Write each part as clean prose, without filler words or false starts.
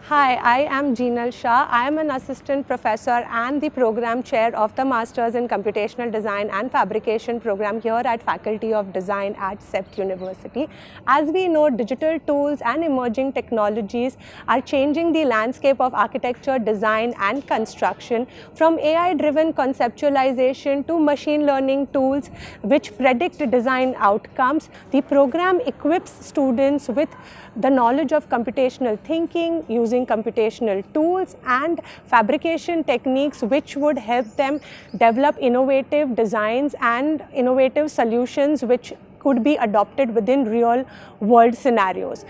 Hi, I am Jeenal Shah. I am an assistant professor and the program chair of the Masters in Computational Design and Fabrication program here at Faculty of Design at CEPT University. As we know, digital tools and emerging technologies are changing the landscape of architecture, design and construction, from AI-driven conceptualization to machine learning tools which predict design outcomes. The program equips students with the knowledge of computational thinking, using computational tools and fabrication techniques which would help them develop innovative designs and innovative solutions which could be adopted within real world scenarios.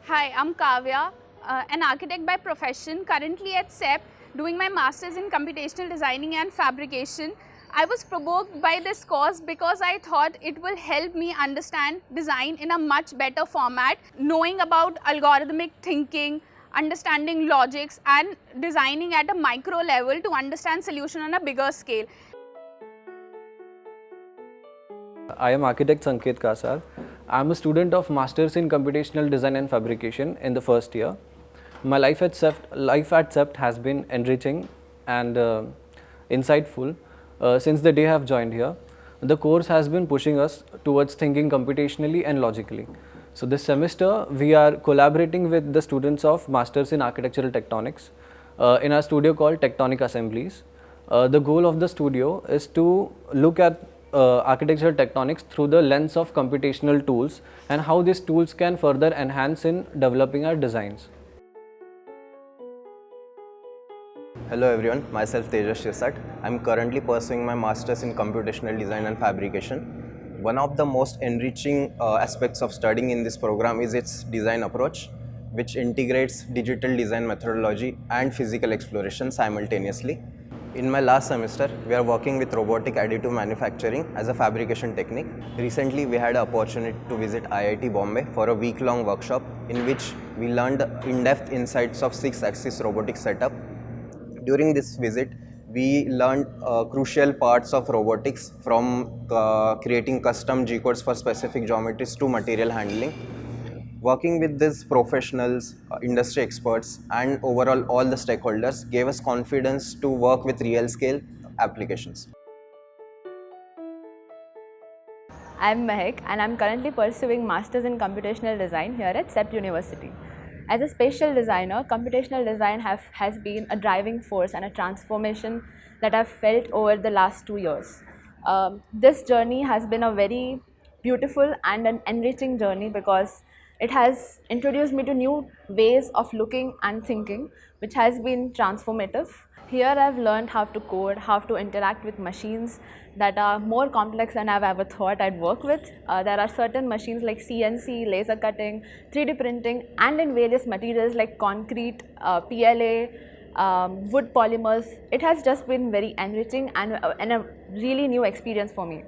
Hi, I'm Kavya, an architect by profession, currently at CEP, doing my Masters in Computational Designing and Fabrication. I was provoked by this course because I thought it will help me understand design in a much better format, knowing about algorithmic thinking, understanding logics and designing at a micro level to understand solution on a bigger scale. I am architect Sanket Kasar. I am a student of Masters in Computational Design and Fabrication in the first year. My life at CEPT has been enriching and insightful since the day I have joined here. The course has been pushing us towards thinking computationally and logically. So this semester we are collaborating with the students of Masters in Architectural Tectonics in our studio called Tectonic Assemblies. The goal of the studio is to look at architectural tectonics through the lens of computational tools and how these tools can further enhance in developing our designs. Hello everyone, myself Tejas Shirsat. I'm currently pursuing my Masters in Computational Design and Fabrication. One of the most enriching aspects of studying in this program is its design approach, which integrates digital design methodology and physical exploration simultaneously. In my last semester, we are working with robotic additive manufacturing as a fabrication technique. Recently, we had the opportunity to visit IIT Bombay for a week-long workshop in which we learned in-depth insights of 6-axis robotic setup. During this visit, we learned crucial parts of robotics, from creating custom G-codes for specific geometries to material handling. Working with these professionals, industry experts, and overall all the stakeholders gave us confidence to work with real-scale applications. I'm Mehak and I'm currently pursuing Masters in Computational Design here at CEPT University. As a spatial designer, computational design has been a driving force and a transformation that I've felt over the last 2 years. This journey has been a very beautiful and an enriching journey because it has introduced me to new ways of looking and thinking, which has been transformative. Here I've learned how to code, how to interact with machines that are more complex than I've ever thought I'd work with. There are certain machines like CNC, laser cutting, 3D printing, and in various materials like concrete, PLA, wood polymers. It has just been very enriching and a really new experience for me.